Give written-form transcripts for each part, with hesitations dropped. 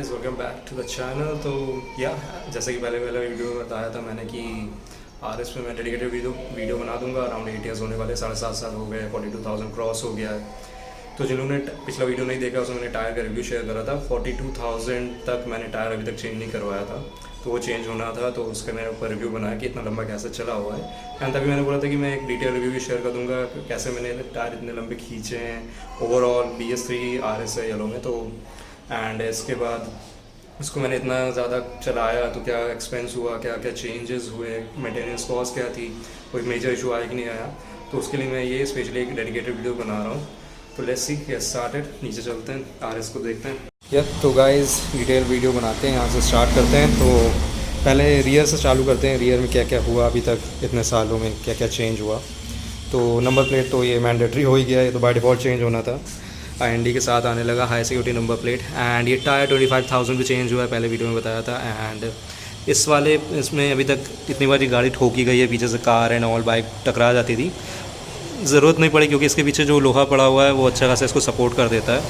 Guys, welcome back to the channel. तो या जैसे कि पहले वीडियो में बताया था मैंने कि आरएस में मैं डेडिकेटेड वीडियो बना दूंगा। अराउंड 8 ईयर्स होने वाले, 7.5 साल हो गए, 42,000 क्रॉस हो गया है। तो जिन्होंने पिछला वीडियो नहीं देखा उसमें मैंने टायर का रिव्यू शेयर करा था। 42,000 तक मैंने टायर अभी तक चेंज नहीं करवाया था, तो वो चेंज होना था, तो उसका मैंने ऊपर रिव्यू बनाया कि इतना लंबा कैसे चला हुआ है। एंड तभी मैंने बोला था कि मैं एक डिटेल रिव्यू भी शेयर कर दूंगा कैसे मैंने टायर इतने लंबे खींचे हैं। ओवरऑल BS3 RS है येलो में। तो एंड इसके बाद उसको मैंने इतना ज़्यादा चलाया तो क्या एक्सपेंस हुआ, क्या क्या चेंजेस हुए, मेंटेनेंस कॉस्ट क्या थी, कोई मेजर इशू आया कि नहीं आया। तो उसके लिए मैं ये स्पेशली एक डेडिकेटेड वीडियो बना रहा हूँ। तो लेट्स सी गेट स्टार्टेड। नीचे चलते हैं, RS को देखते हैं। तो गाइस डिटेल वीडियो बनाते हैं, यहाँ से स्टार्ट करते हैं। तो पहले रियर से चालू करते हैं। रियर में क्या क्या हुआ अभी तक, इतने सालों में क्या क्या चेंज हुआ। तो नंबर प्लेट तो ये मैंडेटरी हो ही गया, ये तो बाय डिफ़ॉल्ट चेंज होना था। IND के साथ आने लगा high security number plate. And ये टायर 25,000 भी चेंज हुआ है, पहले वीडियो में बताया था। एंड इसमें अभी तक इतनी बार गाड़ी ठोकी गई है, पीछे से कार एंड ऑल बाइक टकरा जाती थी, ज़रूरत नहीं पड़ी क्योंकि इसके पीछे जो लोहा पड़ा हुआ है वो अच्छा खासा इसको सपोर्ट कर देता है।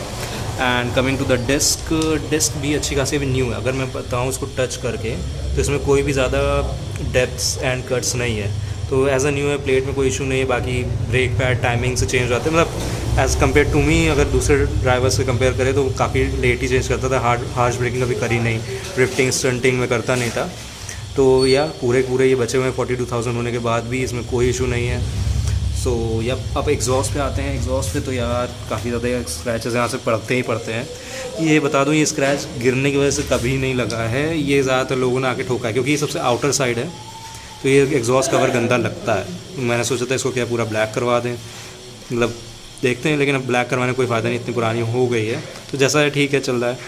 And coming to the disc भी अच्छी खासी अभी न्यू है। अगर मैं बताऊँ इसको टच करके तो इसमें कोई भी ज़्यादा डेप्थ्स एंड कट्स नहीं है, तो एज अ न्यू है, प्लेट में कोई इशू नहीं है। बाकी ब्रेक पैड टाइमिंग से चेंज होते हैं, मतलब एज़ कम्पेयर टू मी, अगर दूसरे ड्राइवर से कंपेयर करें तो काफ़ी लेट ही चेंज करता था। हार्श ब्रेकिंग कभी करी नहीं, ड्रिफ्टिंग स्टंटिंग में करता नहीं था। तो या पूरे ये बचे हुए 42,000 होने के बाद भी इसमें कोई इशू नहीं है। सो या अब एग्जॉस्ट पे आते हैं। एग्जॉस्ट पे तो यार काफ़ी ज़्यादा स्क्रैचेस यहाँ से पड़ते ही पड़ते हैं। ये बता दूँ, ये स्क्रैच गिरने की वजह से कभी नहीं लगा है, ये ज़्यादातर लोगों ने आके ठोका है क्योंकि ये सबसे आउटर साइड है, तो ये एग्जॉस्ट कवर गंदा लगता है। मैंने सोचा था इसको क्या पूरा ब्लैक करवा दें, मतलब देखते हैं, लेकिन अब ब्लैक करवाने कोई फ़ायदा नहीं, इतनी पुरानी हो गई है। तो जैसा है ठीक है, चल रहा है।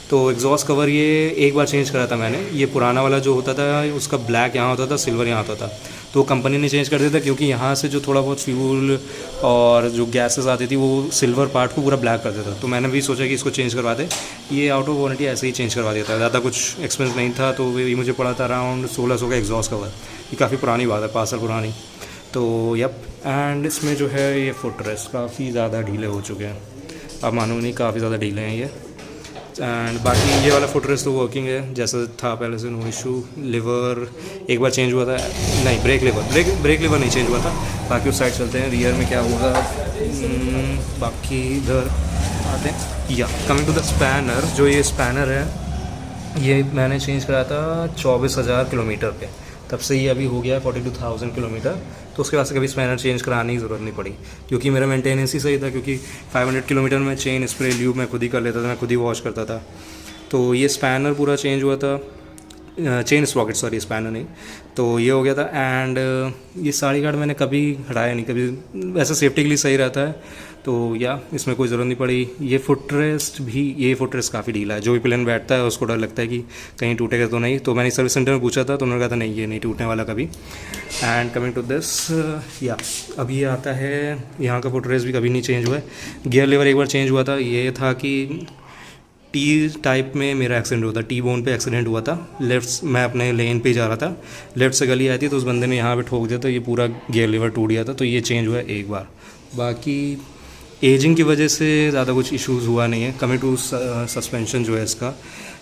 तो एग्जॉस्ट कवर ये एक बार चेंज करा था मैंने। ये पुराना वाला जो होता था उसका ब्लैक यहाँ होता था, सिल्वर यहाँ होता था, तो कंपनी ने चेंज कर दिया था क्योंकि यहाँ से जो थोड़ा बहुत फ्यूल और जो गैसेस आती थी वो सिल्वर पार्ट को पूरा ब्लैक कर देता था। तो मैंने भी सोचा कि इसको चेंज करवा दे। ये आउट ऑफ वारंटी ऐसे ही चेंज करवा दिया था, ज़्यादा कुछ एक्सपेंस नहीं था। तो ये मुझे पड़ा था अराउंड 1600 का एग्जॉस्ट कवर। ये काफ़ी पुरानी बात है, 5 साल पुरानी। तो यप। एंड इसमें जो है ये फुट रेस्ट काफ़ी ज़्यादा ढीले हो चुके हैं, अब मानो नहीं, काफ़ी ज़्यादा ढीले हैं ये। एंड बाकी ये वाला फुट रेस्ट तो वर्किंग है जैसा था पहले से, नो इशू। लिवर एक बार चेंज हुआ था, नहीं ब्रेक लिवर नहीं चेंज हुआ था। बाकी उस साइड चलते हैं, रियर में क्या हुआ। बाकी इधर आते हैं। या कमिंग टू द स्पैनर, जो ये स्पैनर है ये मैंने चेंज कराया था 24,000 किलोमीटर पे, तब से ये अभी हो गया है 42,000 किलोमीटर। तो उसके बाद से कभी स्पैनर चेंज कराने की ज़रूरत नहीं पड़ी क्योंकि मेरा मेंटेनेंस ही सही था। क्योंकि 500 किलोमीटर में चेन स्प्रे ल्यूब मैं खुद ही कर लेता था, मैं खुद ही वॉश करता था। तो ये स्पैनर पूरा चेंज हुआ था, चेन स्प्रॉकेट, सॉरी स्पैनर नहीं। तो ये हो गया था। एंड ये साड़ी गार्ड मैंने कभी हटाया नहीं, कभी, वैसे सेफ्टी के लिए सही रहता है। तो या इसमें कोई ज़रूरत नहीं पड़ी। ये फुट रेस्ट काफ़ी ढीला है, जो भी प्लेन बैठता है उसको डर लगता है कि कहीं टूटेगा तो नहीं। तो मैंने सर्विस सेंटर में पूछा था तो उन्होंने कहा था नहीं, ये नहीं टूटने वाला कभी। एंड कमिंग टू दिस, या अब ये आता है, यहाँ का फुट रेस्ट भी कभी नहीं चेंज हुआ है। गियर लेवर एक बार चेंज हुआ था, ये था कि टी टाइप में मेरा एक्सीडेंट हुआ था, टी बोन पे एक्सीडेंट हुआ था। लेफ्ट, मैं अपने लेन पे जा रहा था, लेफ्ट से गली आई थी तो उस बंदे ने यहाँ पे ठोक दिया था, ये पूरा गियर लीवर टूट गया था। तो ये चेंज हुआ है एक बार। बाकी एजिंग की वजह से ज़्यादा कुछ इश्यूज़ हुआ नहीं है। कमिंग टू सस्पेंशन जो है इसका,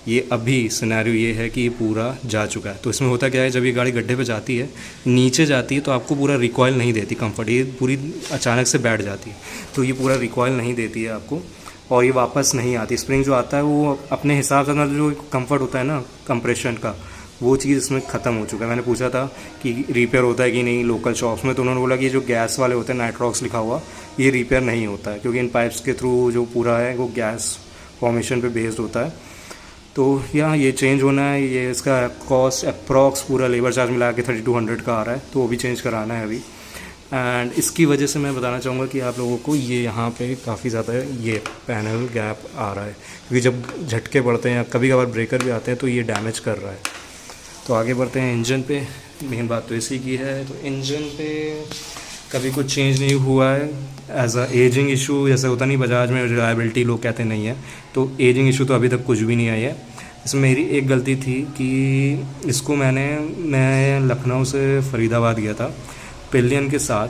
ये अभी सिनेरियो ये है कि ये पूरा जा चुका है। तो इसमें होता क्या है, जब ये गाड़ी गड्ढे पे जाती है, नीचे जाती है तो आपको पूरा रिकॉयल नहीं देती कंफर्ट, ये पूरी अचानक से बैठ जाती है। तो ये पूरा रिकॉयल नहीं देती है आपको और ये वापस नहीं आती। स्प्रिंग जो आता है वो अपने हिसाब से, मतलब जो कंफर्ट होता है ना कंप्रेशन का, वो चीज़ इसमें ख़त्म हो चुका है। मैंने पूछा था कि रिपेयर होता है कि नहीं लोकल शॉप्स में, तो उन्होंने बोला कि ये जो गैस वाले होते हैं, नाइट्रॉक्स लिखा हुआ, ये रिपेयर नहीं होता है क्योंकि इन पाइप्स के थ्रू जो पूरा है वो गैस फॉर्मेशन पे बेस्ड होता है। तो यहाँ ये चेंज होना है। ये इसका कॉस्ट अप्रॉक्स पूरा लेबर चार्ज मिला के 3200 का आ रहा है, तो वो भी चेंज कराना है अभी। एंड इसकी वजह से मैं बताना चाहूँगा कि आप लोगों को ये यहाँ पे काफ़ी ज़्यादा ये पैनल गैप आ रहा है क्योंकि जब झटके पड़ते हैं या कभी कभार ब्रेकर भी आते हैं तो ये डैमेज कर रहा है। तो आगे बढ़ते हैं इंजन पे। मेन बात तो इसी की है। तो इंजन पे कभी कुछ चेंज नहीं हुआ है एज अ एजिंग इशू, जैसे होता नहीं बजाज में रिलायबिलिटी लोग कहते नहीं है, तो एजिंग इशू तो अभी तक कुछ भी नहीं आई है। इसमें मेरी एक गलती थी कि इसको मैं लखनऊ से फरीदाबाद गया था पिलियन के साथ,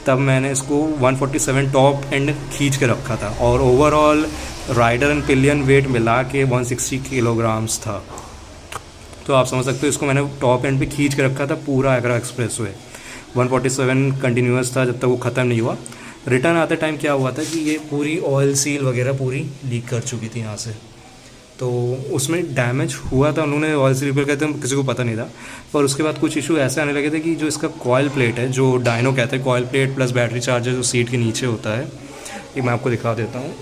तब मैंने इसको 147 टॉप एंड खींच के रखा था, और overall rider and pillion weight मिला के 160 किलोग्राम्स था। तो आप समझ सकते हो इसको मैंने टॉप एंड पे खींच के रखा था पूरा आगरा एक्सप्रेस वे। 147 कंटिन्यूस था जब तक वो ख़त्म नहीं हुआ। रिटर्न आते टाइम क्या हुआ था कि ये पूरी ऑयल सील वगैरह पूरी लीक कर चुकी थी यहाँ से, तो उसमें डैमेज हुआ था। उन्होंने ऑयल सील रिपेयर कहते हैं, किसी को पता नहीं था। पर उसके बाद कुछ इशू ऐसे आने लगे थे कि जो इसका कॉयल प्लेट है, जो डायनो कहते हैं, coil plate plus battery charger जो सीट के नीचे होता है, ये मैं आपको दिखा देता हूँ।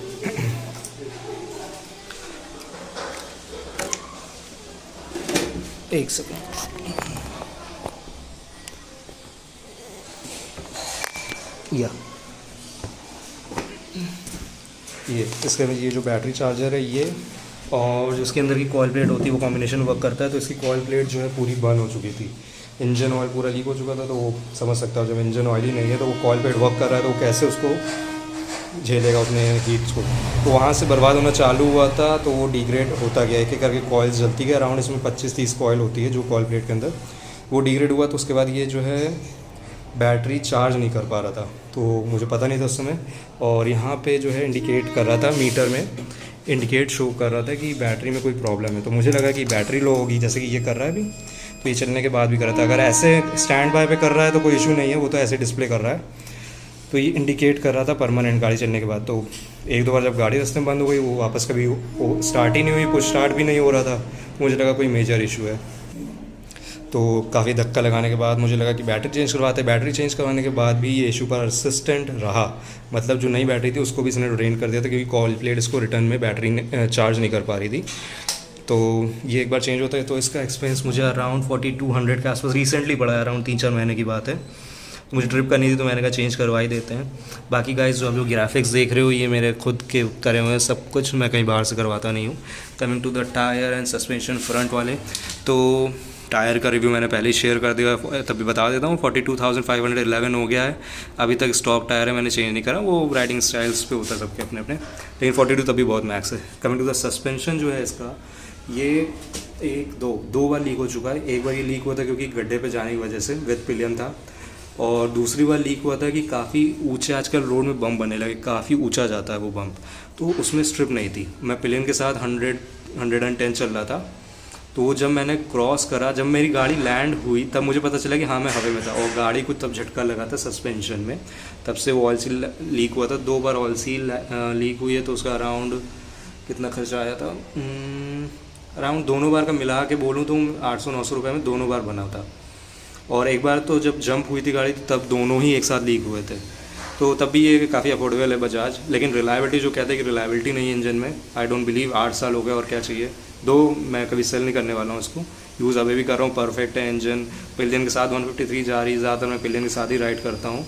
एक सेकेंड, ये इसका ये जो बैटरी चार्जर है ये, और जो इसके अंदर की कॉयल प्लेट होती है वो कॉम्बिनेशन वर्क करता है। तो इसकी कॉयल प्लेट जो है पूरी बंद हो चुकी थी, इंजन ऑयल पूरा लीक हो चुका था। तो वो समझ सकता हो जब इंजन ऑयल ही नहीं है तो वो कॉयल प्लेट वर्क कर रहा है तो वो कैसे उसको झेलेगा अपने हीट्स को। तो वहाँ से बर्बाद होना चालू हुआ था, तो वो डिग्रेड होता गया, एक एक करके कॉयल्स जलती गई। अराउंड इसमें 25-30 कॉयल होती है जो कॉयल प्लेट के अंदर, वो डिग्रेड हुआ। तो उसके बाद ये जो है बैटरी चार्ज नहीं कर पा रहा था, तो मुझे पता नहीं था उस समय। और यहाँ पे जो है इंडिकेट कर रहा था, मीटर में इंडिकेट शो कर रहा था कि बैटरी में कोई प्रॉब्लम है। तो मुझे लगा कि बैटरी लो होगी, जैसे कि ये कर रहा है अभी, तो ये चलने के बाद भी कर रहा था। अगर ऐसे स्टैंड बाय पे कर रहा है तो कोई इशू नहीं है, वो तो ऐसे डिस्प्ले कर रहा है। तो ये इंडिकेट कर रहा था परमानेंट गाड़ी चलने के बाद। तो एक दो बार जब गाड़ी रास्ते में बंद हो गई, वो वापस कभी वो स्टार्ट ही नहीं हुई, कुछ स्टार्ट भी नहीं हो रहा था, मुझे लगा कोई मेजर इशू है। तो काफ़ी धक्का लगाने के बाद मुझे लगा कि बैटरी चेंज करवाते। बैटरी चेंज करवाने के बाद भी ये इशू परसिस्टेंट रहा, मतलब जो नई बैटरी थी उसको भी इसने ड्रेन कर दिया था, क्योंकि कॉल प्लेट इसको रिटर्न में बैटरी चार्ज नहीं कर पा रही थी। तो ये एक बार चेंज होता है। तो इसका एक्सपेंस मुझे अराउंड 4200 के आसपास रिसेंटली पड़ा है, अराउंड 3-4 महीने की बात है। मुझे ट्रिप करनी थी तो मैंने कहा चेंज करवा ही देते हैं। बाकी गाइस जो आप लोग ग्राफिक्स देख रहे हो ये मेरे खुद के करे हुए हैं, सब कुछ मैं कहीं बाहर से करवाता नहीं हूँ। Coming to the tyre and suspension front वाले, तो टायर का रिव्यू मैंने पहले ही शेयर कर दिया, तभी बता देता हूँ। 42,511 हो गया है, अभी तक स्टॉक टायर है, मैंने चेंज नहीं करा। वो राइडिंग स्टाइल्स पे होता है सबके अपने अपने, लेकिन 42 तभी बहुत मैक्स है। कमिंग टू द सस्पेंशन जो है इसका, ये दो बार लीक हो चुका है। एक बार ये लीक हुआ था क्योंकि गड्ढे पे जाने की वजह से विद पिलियन था, और दूसरी बार लीक हुआ था कि काफ़ी ऊंचे आजकल रोड में बम्प बनने लगे, काफ़ी ऊंचा जाता है वो बम्प, तो उसमें स्ट्रिप नहीं थी। मैं पिलियन के साथ 110 चल रहा था, तो जब मैंने क्रॉस करा, जब मेरी गाड़ी लैंड हुई तब मुझे पता चला कि हाँ मैं हवा में था, और गाड़ी को तब झटका लगा था सस्पेंशन में। तब से वो ऑयल सील लीक हुआ था, 2 बार ऑयल सील लीक हुई है। तो उसका अराउंड कितना खर्चा आया था, अराउंड दोनों बार का मिला के बोलूँ तो 800-900 रुपये में दोनों बार बना था। और एक बार तो जब जंप हुई थी गाड़ी तब दोनों ही एक साथ लीक हुए थे, तो तब भी ये काफ़ी अफोर्डेबल है बजाज। लेकिन रिलायबिलिटी जो कहते हैं कि रिलायबिलिटी नहीं है इंजन में, आई डोंट बिलीव। 8 साल हो गए और क्या चाहिए। दो मैं कभी सेल नहीं करने वाला हूँ इसको, यूज़ अभी भी कर रहा हूँ, परफेक्ट है इंजन। पिलियन के साथ 153 जा रही है, ज़्यादातर मैं पिलियन के साथ ही राइड करता हूँ,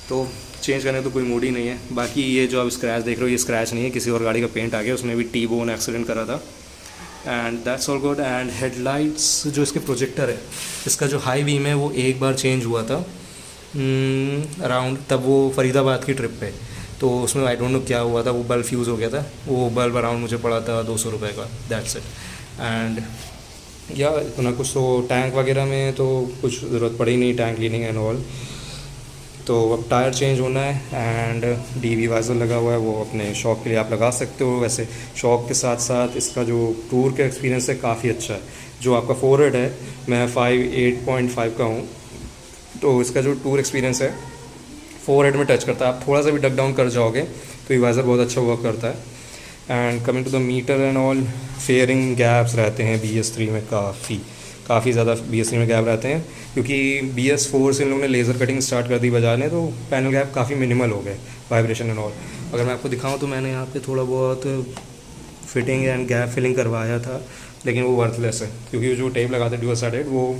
तो चेंज करने तो कोई मूड ही नहीं है। बाकी ये जो आप स्क्रैच देख रहे हो ये स्क्रैच नहीं है, किसी और गाड़ी का पेंट आ गया, उसमें भी टी बोन एक्सीडेंट करा था। And that's all good. And headlights जो इसके प्रोजेक्टर है, इसका जो हाई बीम है वो एक बार चेंज हुआ था अराउंड, तब वो फरीदाबाद की ट्रिप पे, तो उसमें आई डोंट नो क्या हुआ था, वो बल्ब फ्यूज़ हो गया था। वो बल्ब अराउंड मुझे पड़ा था 200 रुपये का, दैट्स इट। एंड या इतना कुछ, तो टैंक वगैरह में तो कुछ ज़रूरत पड़ी नहीं, टैंक क्लीनिंग एंड ऑल। तो अब टायर चेंज होना है एंड डीवी वाइजर लगा हुआ है, वो अपने शॉप के लिए आप लगा सकते हो। वैसे शॉप के साथ साथ इसका जो टूर का एक्सपीरियंस है काफ़ी अच्छा है। जो आपका फोरहेड है, मैं 8.5 का हूँ, तो इसका जो टूर एक्सपीरियंस है फोरहेड में टच करता है। आप थोड़ा सा भी डक डाउन कर जाओगे तो ये वाइजर बहुत अच्छा वर्क करता है। And coming to the meter and all, fairing gaps रहते हैं BS3 में, काफ़ी ज़्यादा BS3 में गैप रहते हैं, क्योंकि BS4 से इन लोगों ने लेज़र कटिंग स्टार्ट कर दी बजाज ने, तो पैनल गैप काफ़ी मिनिमल हो गए, वाइब्रेशन एंड ऑल। अगर मैं आपको दिखाऊं तो मैंने यहाँ पे थोड़ा बहुत फिटिंग एंड गैप फिलिंग करवाया था, लेकिन वो वर्थलेस है, क्योंकि जो टेप लगाते हैं ड्यूअल साइडेड, वो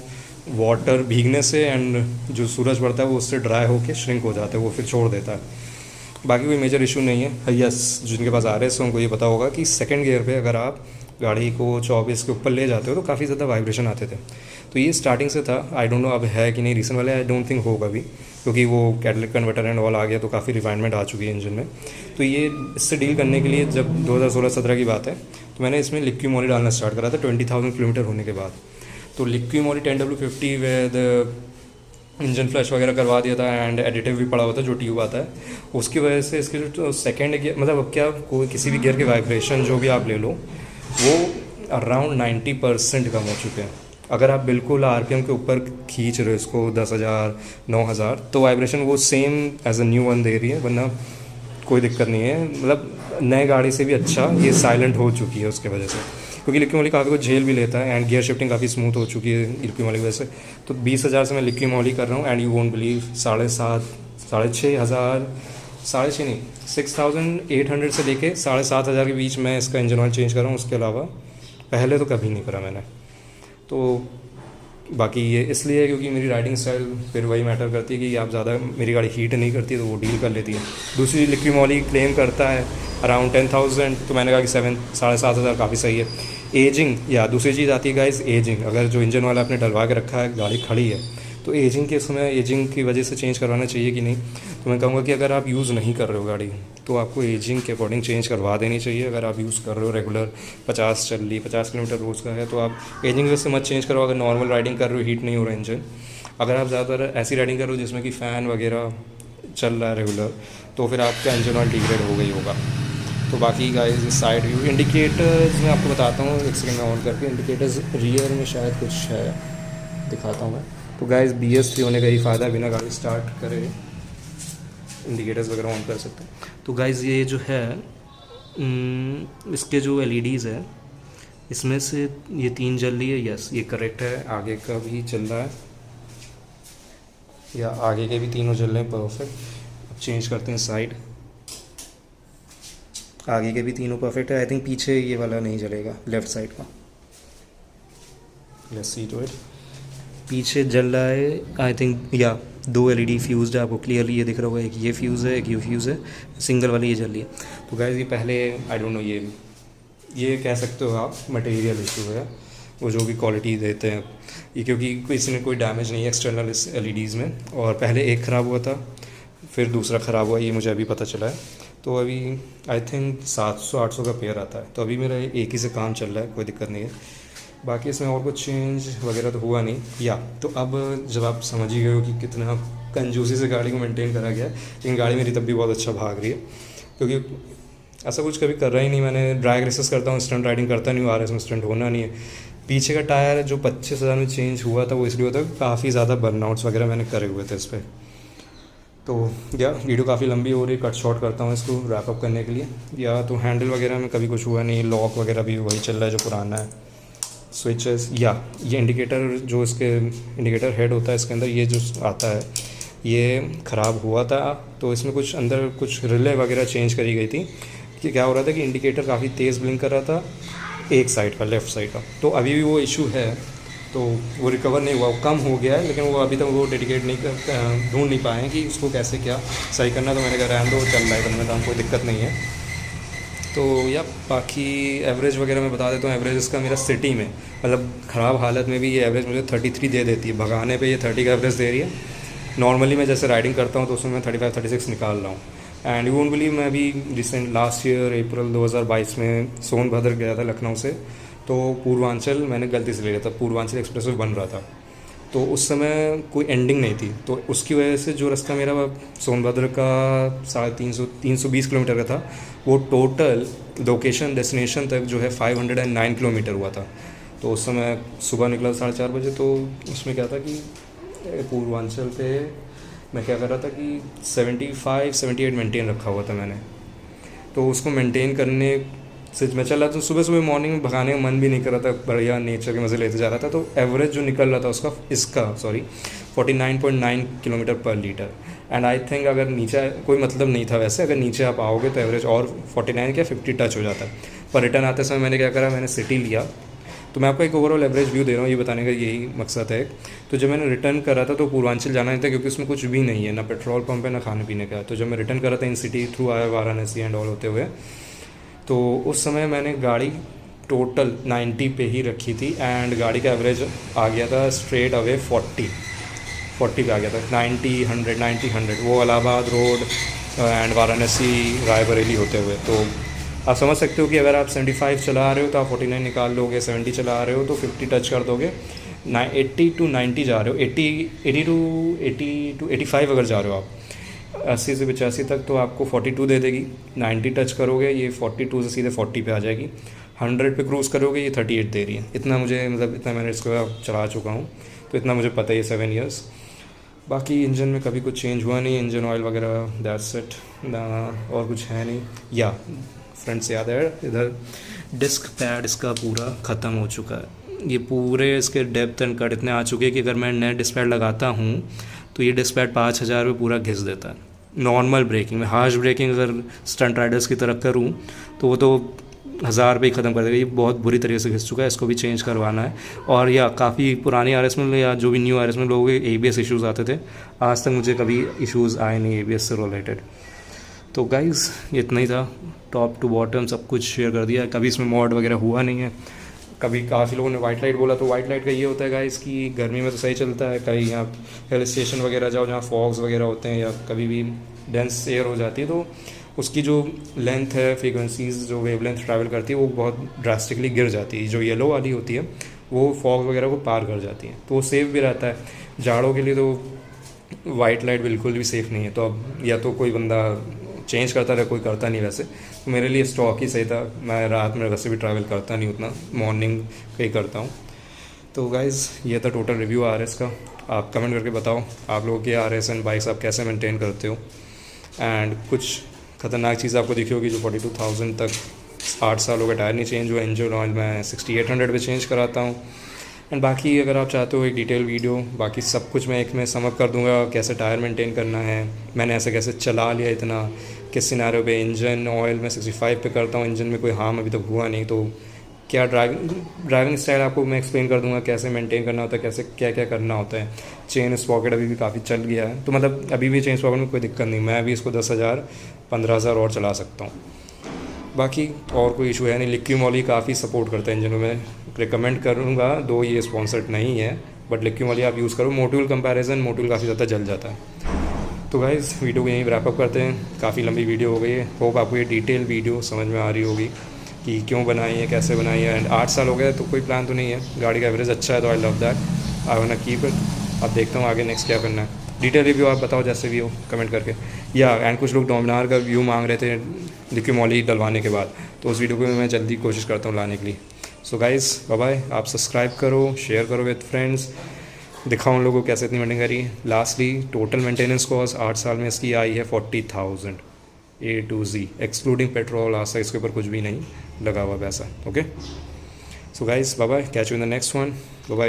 वाटर भीगने से एंड जो सूरज पड़ता है वो उससे ड्राई होकर श्रिंक हो जाता है, वो फिर छोड़ देता है। बाकी कोई मेजर इशू नहीं है। यस, जिनके पास RS उनको ये पता होगा कि सेकंड गियर पे अगर आप गाड़ी को 24 के ऊपर ले जाते हो तो काफ़ी ज़्यादा वाइब्रेशन आते थे। तो ये स्टार्टिंग से था, आई डोंट नो अब है कि नहीं, रिसेंट वाले आई डोंट थिंक होगा भी, क्योंकि वो कैटलिक कन्वर्टर एंड ऑल आ गया तो काफ़ी रिफाइनमेंट आ चुकी है इंजन में। तो ये इससे डील करने के लिए जब 2016-17 की बात है, तो मैंने इसमें लिक्विड मोली डालना स्टार्ट करा था 20,000 किलोमीटर होने के बाद। तो Liqui Moly 10W50 with engine flush वगैरह करवा दिया था एंड एडिटिव भी पड़ा हुआ था जो ट्यूब आता है, उसकी वजह से इसके जो सेकेंड गियर मतलब अब क्या कोई किसी भी गियर के वाइब्रेशन जो भी आप ले लो वो अराउंड 90% कम हो चुके हैं। अगर आप बिल्कुल आरपीएम के ऊपर खींच रहे हो इसको 10,000 9,000 तो वाइब्रेशन वो same as a new one दे रही है, वरना कोई दिक्कत नहीं है। मतलब नए गाड़ी से भी अच्छा ये साइलेंट हो चुकी है उसके वजह से, क्योंकि लिक्की मॉली काफ़ी कुछ झेल भी लेता है एंड गियर शिफ्टिंग काफ़ी स्मूथ हो चुकी है लिक्की मॉली की वजह से। तो 20,000 से मैं लिक्की मॉली कर रहा हूँ एंड यू वोंट बिलीव 7,500 6,500 6,500 नहीं 6,800 से लेके 7,500 के बीच मैं इसका इंजन ऑयल चेंज कर रहा हूँ। उसके अलावा पहले तो कभी नहीं करा मैंने। तो बाकी ये इसलिए है क्योंकि मेरी राइडिंग स्टाइल फिर वही मैटर करती है कि आप ज़्यादा मेरी गाड़ी हीट नहीं करती है तो वो डील कर लेती है। दूसरी लिक्की मॉली क्लेम करता है अराउंड 10,000, तो मैंने कहा कि 7,500 काफ़ी सही है। एजिंग या दूसरी चीज़ आती है गाइस एजिंग। अगर जो इंजन वाला आपने डलवा के रखा है गाड़ी खड़ी है तो एजिंग के समय एजिंग की वजह से चेंज करवाना चाहिए कि नहीं, तो मैं कहूँगा कि अगर आप यूज़ नहीं कर रहे हो गाड़ी तो आपको एजिंग के अकॉर्डिंग चेंज करवा देनी चाहिए। अगर आप यूज़ कर रहे हो रेगुलर 50 किलोमीटर रोज़ का है तो आप एजिंग की वजह से मत चेंज करो। अगर नॉर्मल राइडिंग कर रहे हो हीट नहीं हो रहा इंजन, अगर आप ज़्यादातर ऐसी राइडिंग कर रहे हो जिसमें कि फ़ैन वगैरह चल रहा है रेगुलर तो फिर आपका इंजन ऑयल डिग्रेड हो गई होगा। तो बाकी गाइस साइड व्यू इंडिकेटर्स मैं आपको बताता हूँ, एक सेकंड में ऑन करके। इंडिकेटर्स रियर में शायद कुछ है, दिखाता हूँ मैं। तो गाइस BS3 होने का ही फ़ायदा, बिना गाड़ी स्टार्ट करे इंडिकेटर्स वगैरह ऑन कर सकते हैं। तो गाइस ये जो है इसके जो LEDs है इसमें से ये 3 जल रही है, यस ये करेक्ट है। आगे का भी चल रहा है या आगे के भी तीनों जल रहे हैं, परफेक्ट। अब चेंज करते हैं साइड, आगे के भी तीनों परफेक्ट है। आई थिंक पीछे ये वाला नहीं जलेगा लेफ़्ट साइड का, लेट्स सी टू इट। पीछे जल रहा है आई थिंक या 2 LED फ्यूज़ है, आपको क्लियरली ये दिख रहा होगा। एक ये फ्यूज़ है एक ये फ्यूज़ है, सिंगल वाली ये जल रही है। तो गाइस ये पहले आई डोंट नो ये कह सकते हो आप मटेरियल इशू है, वो जो भी क्वालिटी देते हैं ये, क्योंकि किसी ने कोई डैमेज नहीं है एक्सटर्नल इस LEDs में। और पहले एक ख़राब हुआ था फिर दूसरा ख़राब हुआ, ये मुझे अभी पता चला है। तो अभी आई थिंक 700-800 का पेयर आता है, तो अभी मेरा एक ही से काम चल रहा है, कोई दिक्कत नहीं है। बाकी इसमें और कुछ चेंज वगैरह तो हुआ नहीं या। तो अब जब आप समझ ही गए हो कि कितना कंजूसी से गाड़ी को मेंटेन करा गया है, लेकिन गाड़ी मेरी तब भी बहुत अच्छा भाग रही है, क्योंकि ऐसा कुछ कभी कर रहा ही नहीं। मैंने ड्रैग रेसेस करता हूँ, स्टंट राइडिंग करता नहीं हूँ, RS में स्टंट होना नहीं है। पीछे का टायर जो 25,000 में चेंज हुआ था वो इसलिए होता है काफ़ी ज़्यादा बर्नआउट्स वगैरह मैंने करे हुए थे इस पर। तो या वीडियो काफ़ी लंबी हो रही है, कट शॉर्ट करता हूँ इसको रैप अप करने के लिए। या तो हैंडल वगैरह में कभी कुछ हुआ नहीं, लॉक वगैरह भी वही चल रहा है जो पुराना है। स्विचेस या ये इंडिकेटर जो इसके इंडिकेटर हेड होता है इसके अंदर ये जो आता है ये ख़राब हुआ था, तो इसमें कुछ अंदर कुछ रिले वगैरह चेंज करी गई थी कि क्या हो रहा था कि इंडिकेटर काफ़ी तेज़ ब्लिंक कर रहा था एक साइड का, लेफ़्ट साइड का। तो अभी भी वो इशू है, तो वो रिकवर नहीं हुआ, वो कम हो गया है, लेकिन वो अभी तक वो डेडिकेट नहीं ढूंढ नहीं पाए हैं कि उसको कैसे क्या सही करना। तो मैंने कहा रहने दो, चल रहा है करने में, कोई दिक्कत नहीं है। तो या बाकी एवरेज वगैरह मैं बता देता हूँ। एवरेज इसका मेरा सिटी में मतलब ख़राब हालत में भी ये एवरेज मुझे 33 दे देती है, भगाने पे ये 30 का एवरेज दे रही है। नॉर्मली मैं जैसे राइडिंग करता हूँ तो उसमें मैं 35-36 निकाल रहा हूँ। एंड यू वोंट बिलीव मैं अभी रिसेंट लास्ट ईयर अप्रैल 2022 में सोनभद्र गया था लखनऊ से, तो पूर्वांचल मैंने गलती से ले लिया था, पूर्वांचल एक्सप्रेस वे बन रहा था, तो उस समय कोई एंडिंग नहीं थी। तो उसकी वजह से जो रास्ता मेरा सोनभद्र का 320 किलोमीटर का था वो टोटल लोकेशन डेस्टिनेशन तक जो है 509 किलोमीटर हुआ था। तो उस समय सुबह निकला 4:30 बजे। तो उसमें क्या था कि पूर्वांचल पे मैं क्या कर रहा था कि 75-78 मेंटेन रखा हुआ था मैंने। तो उसको मेंटेन करने से मैं चल रहा था, सुबह सुबह मॉर्निंग में भगाने का मन भी नहीं कर रहा था, बढ़िया नेचर के मज़े लेते जा रहा था। तो एवरेज जो निकल रहा था उसका 49.9 किलोमीटर पर लीटर। एंड आई थिंक अगर नीचे कोई मतलब नहीं था वैसे, अगर नीचे आप आओगे तो एवरेज और 49 क्या 50 टच हो जाता है। पर रिटर्न आते समय मैंने क्या करा, मैंने सिटी लिया। तो मैं आपको एक ओवरऑल एवरेज व्यू दे रहा हूँ, ये बताने का यही मकसद है। तो जब मैंने रिटर्न करा था तो पूर्वांचल जाना नहीं था क्योंकि उसमें कुछ भी नहीं है, ना पेट्रोल पंप है ना खाने पीने का। तो जब मैं रिटर्न करा था इन सिटी थ्रू आया वाराणसी एंड ऑल होते हुए, तो उस समय मैंने गाड़ी टोटल 90 पे ही रखी थी एंड गाड़ी का एवरेज आ गया था स्ट्रेट अवे 40 पे आ गया था। 90-100 वो इलाहाबाद रोड एंड वाराणसी रायबरेली होते हुए। तो आप समझ सकते हो कि अगर आप 75 चला रहे हो तो आप 49 निकाल लोगे, 70 चला रहे हो तो 50 टच कर दोगे। 80 to 90 जा रहे हो, 80 टू 85 अगर जा रहे हो आप, 80 से 85 तक, तो आपको 42 दे देगी। 90 टच करोगे ये 42 से सीधे 40 पे आ जाएगी। 100 पे क्रूज़ करोगे ये 38 दे रही है। इतना मुझे मतलब इतना मैंने इसको चला चुका हूँ, तो इतना मुझे पता है, ये 7 ईयर्स। बाकी इंजन में कभी कुछ चेंज हुआ नहीं, इंजन ऑयल वगैरह दैट्स इट, और कुछ है नहीं। या फ्रंट से याद है, इधर डिस्क पैड इसका पूरा ख़त्म हो चुका है। ये पूरे इसके डेप्थ एंड कट इतने आ चुके हैं कि अगर मैं नया डिस्क पैड लगाता हूँ तो ये डिस्क पैड 5,000 में पूरा घिस देता है नॉर्मल ब्रेकिंग में। हार्श ब्रेकिंग अगर स्टंट राइडर्स की तरह करूँ तो वो तो 1,000 रुपये ही ख़त्म कर देगा। ये बहुत बुरी तरीके से घिस चुका है, इसको भी चेंज करवाना है। और या काफ़ी पुरानी RS में या जो भी न्यू RS में लोगों के ABS इश्यूज़ आते थे, आज तक मुझे कभी इश्यूज़ आए नहीं ABS से रिलेटेड। तो गाइज़ ये इतना ही था, टॉप टू बॉटम सब कुछ शेयर कर दिया। कभी इसमें मॉड वगैरह हुआ नहीं है। कभी काफ़ी लोगों ने वाइट लाइट बोला, तो वाइट लाइट का ये होता है गाइस कि गर्मी में तो सही चलता है, कहीं आप हिल स्टेशन वगैरह जाओ जहाँ फॉग्स वगैरह होते हैं या कभी भी डेंस एयर हो जाती है, तो उसकी जो लेंथ है, फ्रीक्वेंसीज़ जो वेवलेंथ ट्रैवल करती है वो बहुत ड्रास्टिकली गिर जाती है। जो येलो वाली होती है वो फॉग वगैरह को पार कर जाती है, तो वो सेफ़ भी रहता है। जाड़ों के लिए तो वाइट लाइट बिल्कुल भी सेफ़ नहीं है। तो अब या तो कोई बंदा चेंज करता रहे, कोई करता नहीं वैसे, तो मेरे लिए स्टॉक ही सही था। मैं रात में वैसे भी ट्रैवल करता नहीं उतना, मॉर्निंग का ही करता हूँ। तो गाइज़ ये था टोटल रिव्यू RS का। आप कमेंट करके बताओ आप लोगों के RS एंड बाइक्स आप कैसे मेंटेन करते हो। एंड कुछ ख़तरनाक चीज़ आपको दिखी होगी, जो 42,000 तक 8 साल हो गए टायर नहीं चेंज हुआ। इंजन ऑयल मैं 6800 पे चेंज कराता हूँ। एंड बाकी अगर आप चाहते हो एक डिटेल वीडियो, बाकी सब कुछ मैं एक में समअप कर दूंगा, कैसे टायर मेंटेन करना है, मैंने ऐसे कैसे चला लिया इतना, किस सिनारियो पे। इंजन ऑयल मैं 65 पे करता हूँ, इंजन में कोई हार्म अभी तक हुआ नहीं। तो क्या ड्राइविंग स्टाइल आपको मैं एक्सप्लेन कर दूंगा, कैसे मेंटेन करना होता है, कैसे क्या क्या करना होता है। चेन स्पॉकेट अभी भी काफ़ी चल गया है, तो मतलब अभी भी चेन स्पॉकेट में कोई दिक्कत नहीं, मैं अभी इसको 10,000 15,000 और चला सकता हूँ। बाकी और कोई इशू है नहीं। लिक्यू मॉली काफ़ी सपोर्ट करता है इंजनों में, रिकमेंड करूँगा, दो ये स्पॉन्सर्ड नहीं है, बट लिक्यू मॉली आप यूज़ करो। मोटूल कंपैरिजन मोटूल काफ़ी ज़्यादा जल जाता है। तो गाइज़ वीडियो को यहीं रैपअप करते हैं, काफ़ी लंबी वीडियो हो गई है। होप आपको ये डिटेल वीडियो समझ में आ रही होगी कि क्यों बनाई है, कैसे बनाई है। एंड 8 साल हो गए तो कोई प्लान तो नहीं है, गाड़ी का एवरेज अच्छा है, तो I love that, I want to keep it. अब देखता हूँ आगे नेक्स्ट क्या करना है। डिटेल रिव्यू आप बताओ जैसे भी हो कमेंट करके। या एंड कुछ लोग डोमिनार का व्यू मांग रहे थे लिक्यू मॉली डलवाने के बाद, तो उस वीडियो को मैं जल्दी कोशिश करता हूँ लाने के लिए। सो गाइज़ बाय बाय, आप सब्सक्राइब करो, शेयर करो विद फ्रेंड्स, दिखाओ उन लोगों को कैसे इतनी मेंटेन करी। लास्टली टोटल मेंटेनेंस कॉस्ट 8 साल में इसकी आई है 40,000 A to Z, excluding petrol. आज तक इसके ऊपर कुछ भी नहीं लगा हुआ पैसा। Okay, so guys bye bye, catch you in the next one, bye bye.